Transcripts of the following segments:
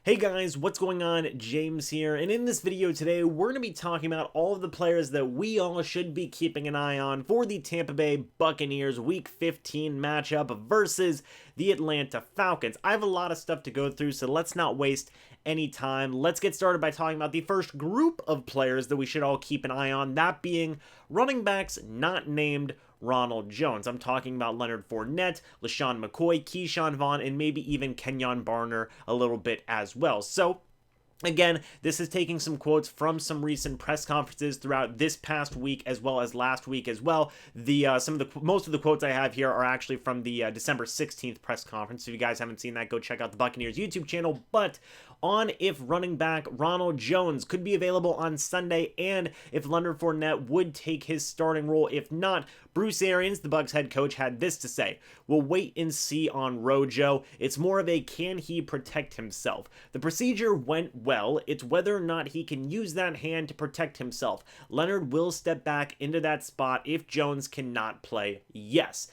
Hey guys, what's going on? James here, and in this video today, we're going to be talking about all of the players that we all should be keeping an eye on for the Tampa Bay Buccaneers Week 15 matchup versus the Atlanta Falcons. I have a lot of stuff to go through, so let's not waste any time. Let's get started by talking about the first group of players that we should all keep an eye on, that being running backs not named Ronald Jones. I'm talking about Leonard Fournette, LeSean McCoy, Vaughn, and maybe even Kenyon Barner a little bit as well. So again, this is taking some quotes from some recent press conferences throughout this past week as well as last week as well. Most of the quotes I have here are actually from the December 16th press conference. If you guys haven't seen that, go check out the Buccaneers YouTube channel. But on if running back Ronald Jones could be available on Sunday and if Leonard Fournette would take his starting role. If not, Bruce Arians, the Bucs head coach, had this to say: "We'll wait and see on Rojo. It's more of a can he protect himself. The procedure went well. It's whether or not he can use that hand to protect himself. Leonard will step back into that spot if Jones cannot play. Yes."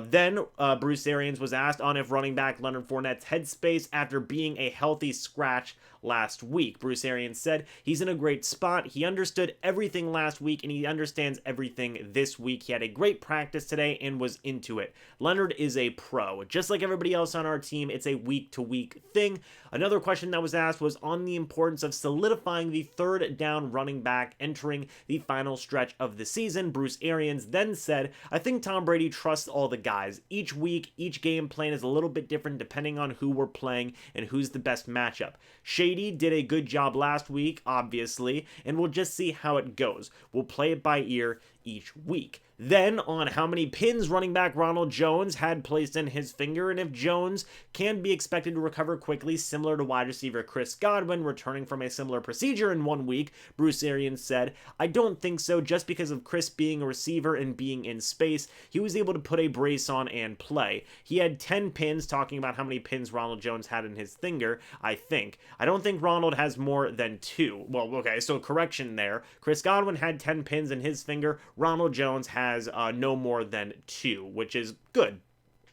Then Bruce Arians was asked on if running back Leonard Fournette's headspace after being a healthy scratch last week. Bruce Arians said he's in a great spot. He understood everything last week and he understands everything this week. He had a great practice today and was into it. Leonard is a pro. Just like everybody else on our team, it's a week-to-week thing. Another question that was asked was on the importance of solidifying the third down running back entering the final stretch of the season. Bruce Arians then said, "I think Tom Brady trusts all the guys. Each week, each game plan is a little bit different depending on who we're playing and who's the best matchup. Shady did a good job last week, obviously, and we'll just see how it goes. We'll play it by ear each week." Then on how many pins running back Ronald Jones had placed in his finger and if Jones can be expected to recover quickly, similar to wide receiver Chris Godwin returning from a similar procedure in 1 week, Bruce Arians said, "I don't think so, just because of Chris being a receiver and being in space. He was able to put a brace on and play. He had 10 pins," talking about how many pins Ronald Jones had in his finger, I think. "I don't think Ronald has more than 2. Well, okay, so correction there. Chris Godwin had 10 pins in his finger. Ronald Jones has no more than 2, which is good.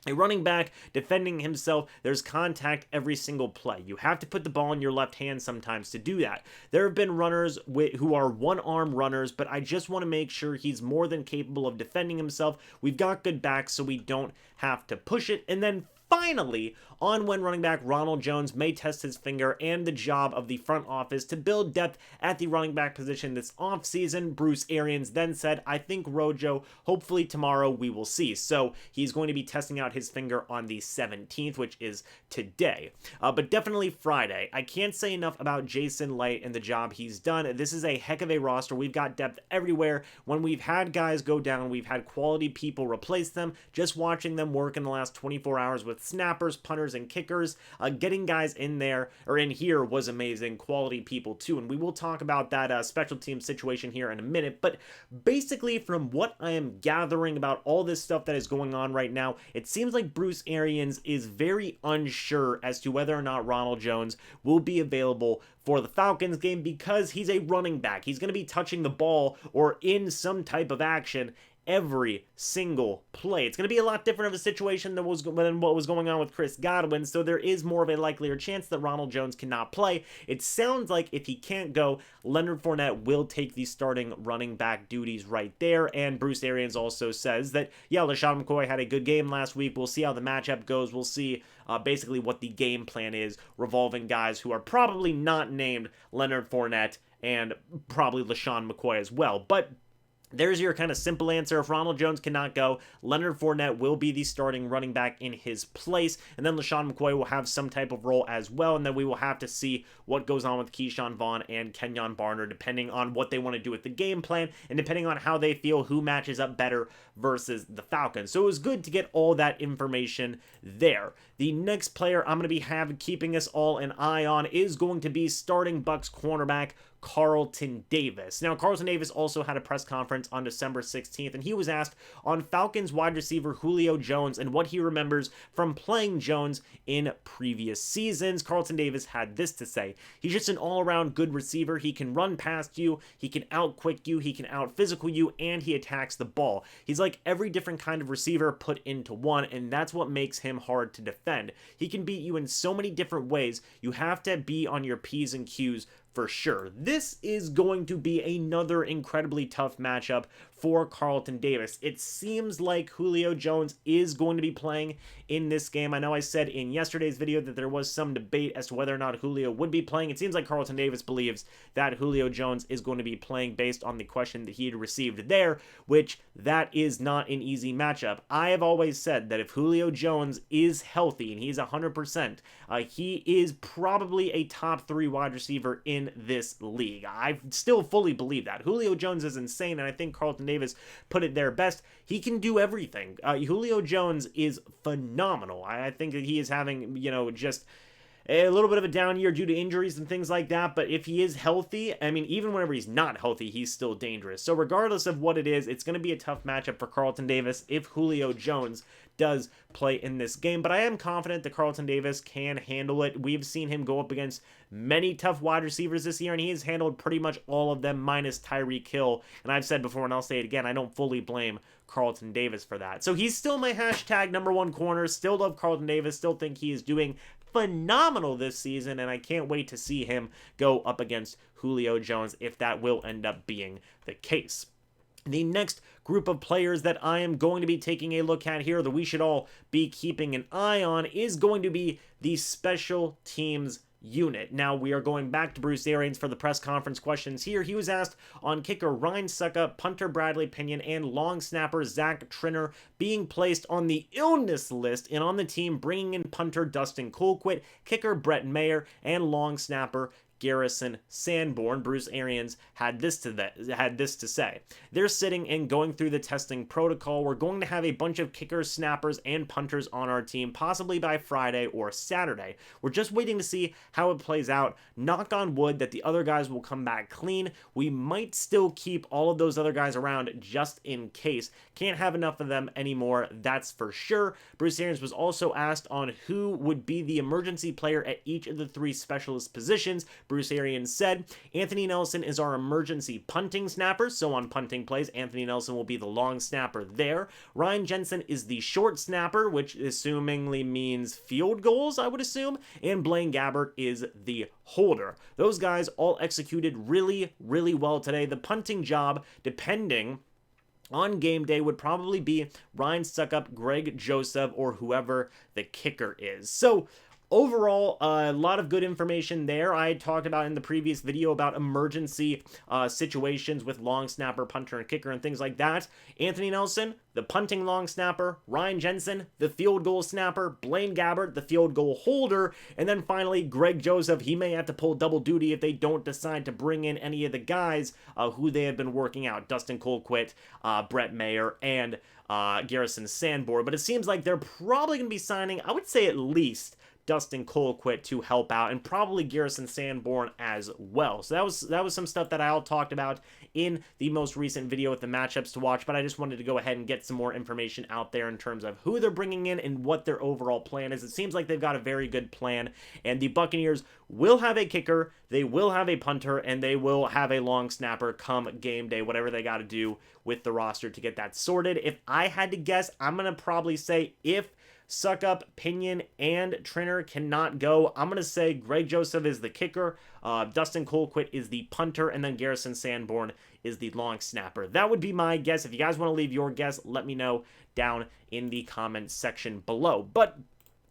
A running back defending himself, there's contact every single play. You have to put the ball in your left hand sometimes to do that. There have been runners who are one-arm runners, but I just want to make sure he's more than capable of defending himself. We've got good backs, so we don't have to push it." And then finally, on when running back Ronald Jones may test his finger and the job of the front office to build depth at the running back position this offseason, Bruce Arians then said, "I think Rojo, hopefully tomorrow we will see." So he's going to be testing out his finger on the 17th, which is today. But definitely Friday. I can't say enough about Jason Light and the job he's done. This is a heck of a roster. We've got depth everywhere. When we've had guys go down, we've had quality people replace them. Just watching them work in the last 24 hours with snappers, punters, and kickers, getting guys in there or in here was amazing. Quality people too, and we will talk about that special team situation here in a minute. But basically, from what I am gathering about all this stuff that is going on right now, it seems like Bruce Arians is very unsure as to whether or not Ronald Jones will be available for the Falcons game because he's a running back. He's going to be touching the ball or in some type of action every single play. It's going to be a lot different of a situation than what was going on with Chris Godwin, so there is more of a likelier chance that Ronald Jones cannot play. It sounds like if he can't go, Leonard Fournette will take the starting running back duties right there, and Bruce Arians also says that, yeah, LeSean McCoy had a good game last week. We'll see how the matchup goes. We'll see basically what the game plan is, revolving guys who are probably not named Leonard Fournette and probably LeSean McCoy as well. But there's your kind of simple answer. If Ronald Jones cannot go, Leonard Fournette will be the starting running back in his place, and then LeSean McCoy will have some type of role as well, and then we will have to see what goes on with Vaughn and Kenyon Barner, depending on what they want to do with the game plan, and depending on how they feel who matches up better versus the Falcons. So it was good to get all that information there. The next player I'm going to be keeping us all an eye on is going to be starting Bucs cornerback Carlton Davis. Now, Carlton Davis also had a press conference on December 16th, and he was asked on Falcons wide receiver Julio Jones and what he remembers from playing Jones in previous seasons. Carlton Davis had this to say: he's just an all-around good receiver. He can run past you, he can out-quick you, he can out-physical you, and he attacks the ball. He's like every different kind of receiver put into one, and that's what makes him hard to defend. He can beat you in so many different ways. You have to be on your P's and Q's for sure. This is going to be another incredibly tough matchup for Carlton Davis. It seems like Julio Jones is going to be playing in this game. I know I said in yesterday's video that there was some debate as to whether or not Julio would be playing. It seems like Carlton Davis believes that Julio Jones is going to be playing based on the question that he had received there, which that is not an easy matchup. I have always said that if Julio Jones is healthy and he's 100%, he is probably a top 3 wide receiver in this league. I still fully believe that. Julio Jones is insane, and I think Carlton Davis put it there best. He can do everything. Julio Jones is phenomenal. I think that he is having, just a little bit of a down year due to injuries and things like that, but if he is healthy, I mean, even whenever he's not healthy, he's still dangerous. So regardless of what it is, it's going to be a tough matchup for Carlton Davis if Julio Jones does play in this game, but I am confident that Carlton Davis can handle it. We've seen him go up against many tough wide receivers this year, and he has handled pretty much all of them minus Tyreek Hill, and I've said before, and I'll say it again, I don't fully blame Carlton Davis for that. So he's still my hashtag #1 corner, still love Carlton Davis, still think he is doing phenomenal this season, and I can't wait to see him go up against Julio Jones if that will end up being the case. The next group of players that I am going to be taking a look at here that we should all be keeping an eye on is going to be the special teams unit. Now, we are going back to Bruce Arians for the press conference questions here. He was asked on kicker Ryan Suckup, punter Bradley Pinion, and long snapper Zach Trinner being placed on the illness list, and on the team bringing in punter Dustin Colquitt, kicker Brett Mayer, and long snapper Garrison Sanborn. Bruce Arians had this to say: they're sitting and going through the testing protocol. We're going to have a bunch of kickers, snappers, and punters on our team, possibly by Friday or Saturday. We're just waiting to see how it plays out. Knock on wood that the other guys will come back clean. We might still keep all of those other guys around just in case. Can't have enough of them anymore, that's for sure. Bruce Arians was also asked on who would be the emergency player at each of the 3 specialist positions. Bruce Arians said, Anthony Nelson is our emergency punting snapper, so on punting plays, Anthony Nelson will be the long snapper there. Ryan Jensen is the short snapper, which assumingly means field goals, I would assume, and Blaine Gabbert is the holder. Those guys all executed really, really well today. The punting job, depending on game day, would probably be Ryan Suckup, Greg Joseph, or whoever the kicker is. So overall, a lot of good information there. I talked about in the previous video about emergency situations with long snapper, punter, and kicker and things like that. Anthony Nelson, the punting long snapper, Ryan Jensen, the field goal snapper, Blaine Gabbert, the field goal holder, and then finally Greg Joseph. He may have to pull double duty if they don't decide to bring in any of the guys who they have been working out: Dustin Colquitt, Brett Mayer, and Garrison Sanborn. But it seems like they're probably going to be signing, I would say, at least Dustin Colquitt to help out, and probably Garrison Sanborn as well. So that was some stuff that I all talked about in the most recent video with the matchups to watch, but I just wanted to go ahead and get some more information out there in terms of who they're bringing in and what their overall plan is. It seems like they've got a very good plan, and the Buccaneers will have a kicker, they will have a punter, and they will have a long snapper come game day, whatever they got to do with the roster to get that sorted. If I had to guess, I'm going to probably say if Suckup, Pinion, and Trinner cannot go, I'm going to say Greg Joseph is the kicker, Dustin Colquitt is the punter, and then Garrison Sanborn is the long snapper. That would be my guess. If you guys want to leave your guess, let me know down in the comments section below. But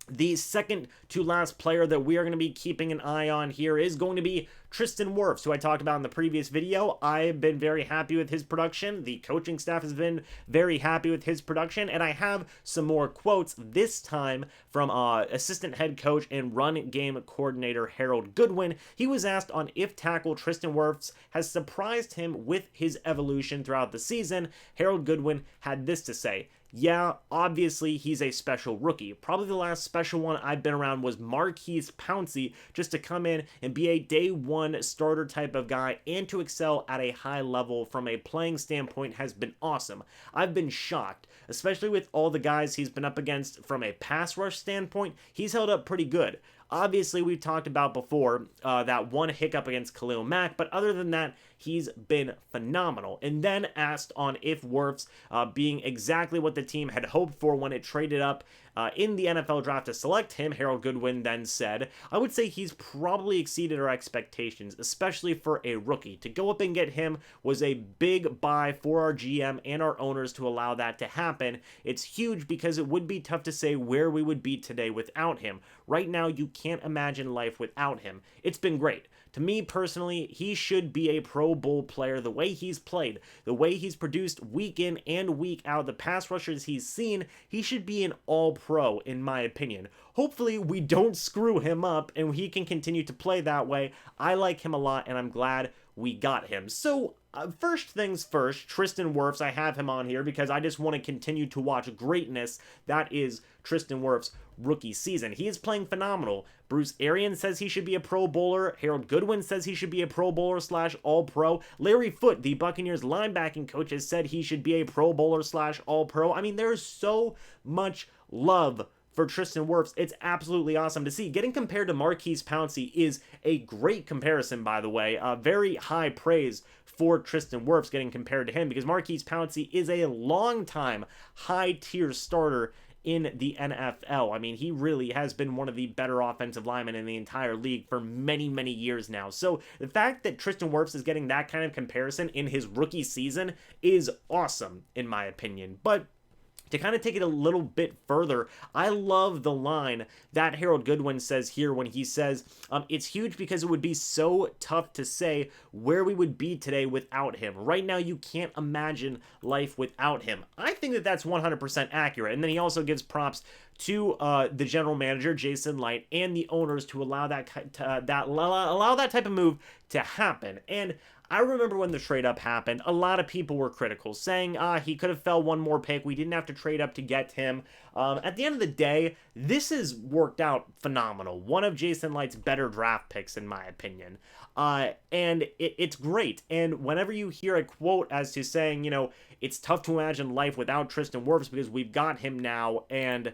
the second to last player that we are going to be keeping an eye on here is going to be Tristan Wirfs, who I talked about in the previous video. I've been very happy with his production. The coaching staff has been very happy with his production, and I have some more quotes, this time from assistant head coach and run game coordinator Harold Goodwin. He was asked on if tackle Tristan Wirfs has surprised him with his evolution throughout the season. Harold Goodwin had this to say: Yeah, obviously he's a special rookie. Probably the last special one I've been around was Maurkice Pouncey, just to come in and be a day one starter type of guy and to excel at a high level from a playing standpoint has been awesome. I've been shocked, especially with all the guys he's been up against from a pass rush standpoint. He's held up pretty good. Obviously, we've talked about before that one hiccup against Khalil Mack, but other than that, he's been phenomenal. And then asked on if Wirfs being exactly what the team had hoped for when it traded up in the NFL draft to select him, Harold Goodwin then said, I would say he's probably exceeded our expectations, especially for a rookie. To go up and get him was a big buy for our GM and our owners to allow that to happen. It's huge because it would be tough to say where we would be today without him. Right now, you can't imagine life without him. It's been great. To me personally, he should be a Pro Bowl player. The way he's played, the way he's produced week in and week out, the pass rushers he's seen, he should be an all-pro in my opinion. Hopefully we don't screw him up and he can continue to play that way. I like him a lot and I'm glad we got him. So first things first, Tristan Wirfs, I have him on here because I just want to continue to watch greatness. That is Tristan Wirfs' rookie season. He is playing phenomenal. Bruce Arians says he should be a Pro Bowler. Harold Goodwin says he should be a Pro Bowler / All-Pro. Larry Foote, the Buccaneers linebacking coach, has said he should be a Pro Bowler / All-Pro. I mean, there's so much love for Tristan Wirfs. It's absolutely awesome to see. Getting compared to Maurkice Pouncey is a great comparison, by the way. Very high praise for Tristan Wirfs getting compared to him because Maurkice Pouncey is a long-time high-tier starter in the NFL. I mean, he really has been one of the better offensive linemen in the entire league for many, many years now. So the fact that Tristan Wirfs is getting that kind of comparison in his rookie season is awesome, in my opinion. But to kind of take it a little bit further, I love the line that Harold Goodwin says here when he says, it's huge because it would be so tough to say where we would be today without him. Right now, you can't imagine life without him. I think that that's 100% accurate. And then he also gives props to the general manager, Jason Licht, and the owners to allow that type of move to happen. And I remember when the trade up happened, a lot of people were critical, saying, he could have fell one more pick. We didn't have to trade up to get him. At the end of the day, this has worked out phenomenal. One of Jason Licht's better draft picks, in my opinion. And it's great. And whenever you hear a quote as to saying, it's tough to imagine life without Tristan Wirfs because we've got him now, and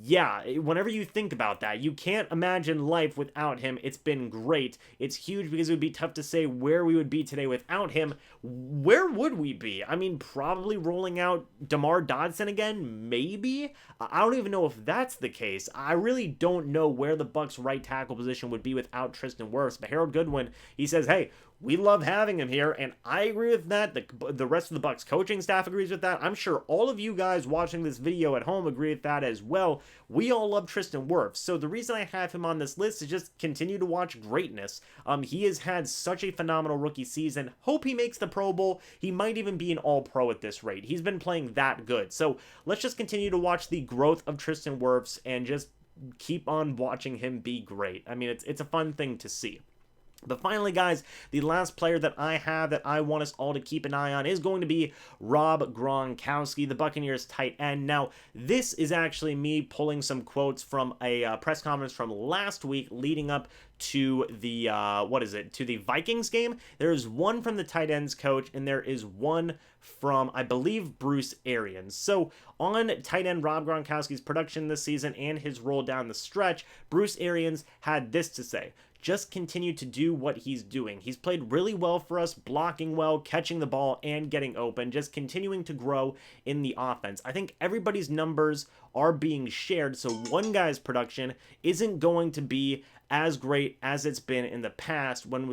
yeah, whenever you think about that, you can't imagine life without him. It's been great. It's huge because it would be tough to say where we would be today without him. Where would we be? I mean, probably rolling out DeMar Dodson again, maybe? I don't even know if that's the case. I really don't know where the Bucs right tackle position would be without Tristan Wirfs. But Harold Goodwin, he says, hey, we love having him here, and I agree with that. The rest of the Bucs coaching staff agrees with that. I'm sure all of you guys watching this video at home agree with that as well. We all love Tristan Wirfs, so the reason I have him on this list is just continue to watch greatness. He has had such a phenomenal rookie season. Hope he makes the Pro Bowl. He might even be an All-Pro at this rate. He's been playing that good. So let's just continue to watch the growth of Tristan Wirfs and just keep on watching him be great. I mean, it's a fun thing to see. But finally, guys, the last player that I have that I want us all to keep an eye on is going to be Rob Gronkowski, the Buccaneers tight end. Now, this is actually me pulling some quotes from a press conference from last week leading up to the, to the Vikings game. There is one from the tight ends coach, and there is one from, I believe, Bruce Arians. So on tight end Rob Gronkowski's production this season and his role down the stretch, Bruce Arians had this to say: just continue to do what he's doing. He's played really well for us, blocking well, catching the ball, and getting open, just continuing to grow in the offense. I think everybody's numbers are being shared, so one guy's production isn't going to be as great as it's been in the past when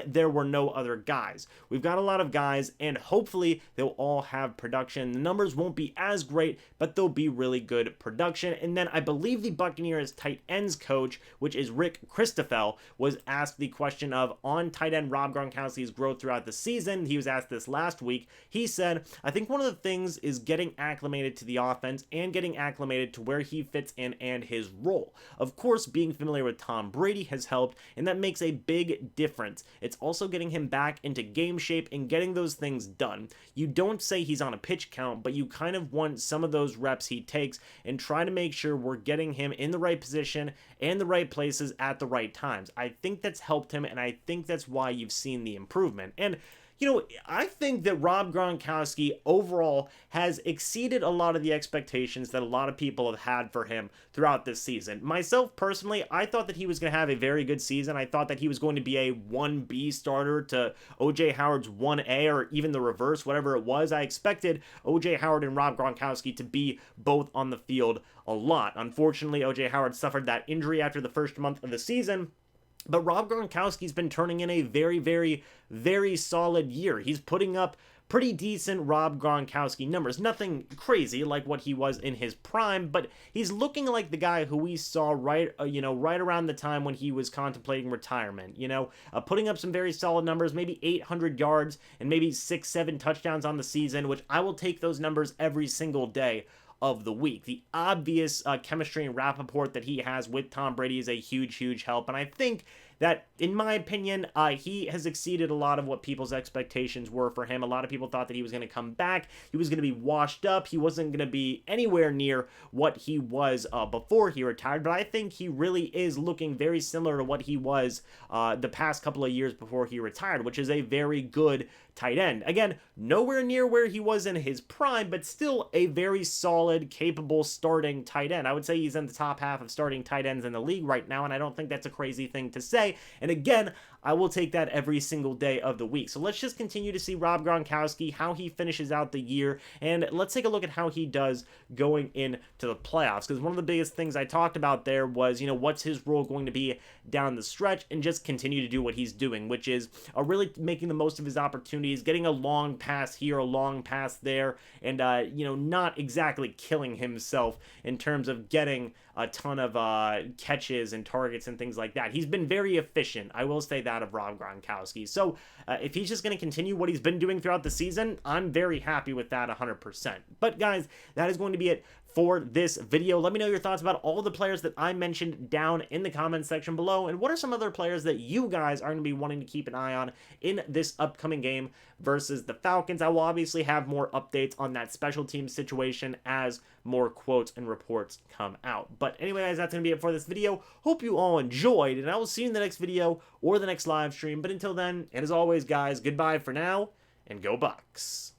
there were no other guys. We've got a lot of guys, and hopefully they'll all have production. The numbers won't be as great, but they'll be really good production. And then I believe the Buccaneers tight ends coach, which is Rick Christophel, was asked the question of on tight end Rob Gronkowski's growth throughout the season. He was asked this last week. He said, I think one of the things is getting acclimated to the offense and getting acclimated to where he fits in and his role. Of course, being familiar with Tom Tom Brady has helped, and that makes a big difference. It's also getting him back into game shape and getting those things done. You don't say he's on a pitch count, but you kind of want some of those reps he takes and try to make sure we're getting him in the right position and the right places at the right times. I think that's helped him, and I think that's why you've seen the improvement. And I think that Rob Gronkowski overall has exceeded a lot of the expectations that a lot of people have had for him throughout this season. Myself, personally, I thought that he was going to have a very good season. I thought that he was going to be a 1B starter to O.J. Howard's 1A, or even the reverse, whatever it was. I expected O.J. Howard and Rob Gronkowski to be both on the field a lot. Unfortunately, O.J. Howard suffered that injury after the first month of the season. But Rob Gronkowski's been turning in a very, very, very solid year. He's putting up pretty decent Rob Gronkowski numbers. Nothing crazy like what he was in his prime, but he's looking like the guy who we saw right around the time when he was contemplating retirement. Putting up some very solid numbers, maybe 800 yards and maybe 6-7 touchdowns on the season, which I will take those numbers every single day of the week. The obvious chemistry and rapport that he has with Tom Brady is a huge, huge help, and I think that, in my opinion, he has exceeded a lot of what people's expectations were for him. A lot of people thought that he was going to come back, he was going to be washed up, he wasn't going to be anywhere near what he was before he retired, but I think he really is looking very similar to what he was the past couple of years before he retired, which is a very good tight end. Again, nowhere near where he was in his prime, but still a very solid, capable starting tight end. I would say he's in the top half of starting tight ends in the league right now, and I don't think that's a crazy thing to say. And again, I will take that every single day of the week. So let's just continue to see Rob Gronkowski, how he finishes out the year, and let's take a look at how he does going into the playoffs. Because one of the biggest things I talked about there was, what's his role going to be down the stretch, and just continue to do what he's doing, which is really making the most of his opportunities, getting a long pass here, a long pass there, and, not exactly killing himself in terms of getting a ton of catches and targets and things like that. He's been very efficient, I will say that, of Rob Gronkowski. So if he's just going to continue what he's been doing throughout the season, I'm very happy with that 100%. But guys, that is going to be it for this video. Let me know your thoughts about all the players that I mentioned down in the comments section below, and what are some other players that you guys are going to be wanting to keep an eye on in this upcoming game versus the Falcons. I will obviously have more updates on that special team situation as more quotes and reports come out. But anyway, guys, that's going to be it for this video. Hope you all enjoyed, and I will see you in the next video or the next live stream. But until then, and as always, guys, goodbye for now, and go Bucs.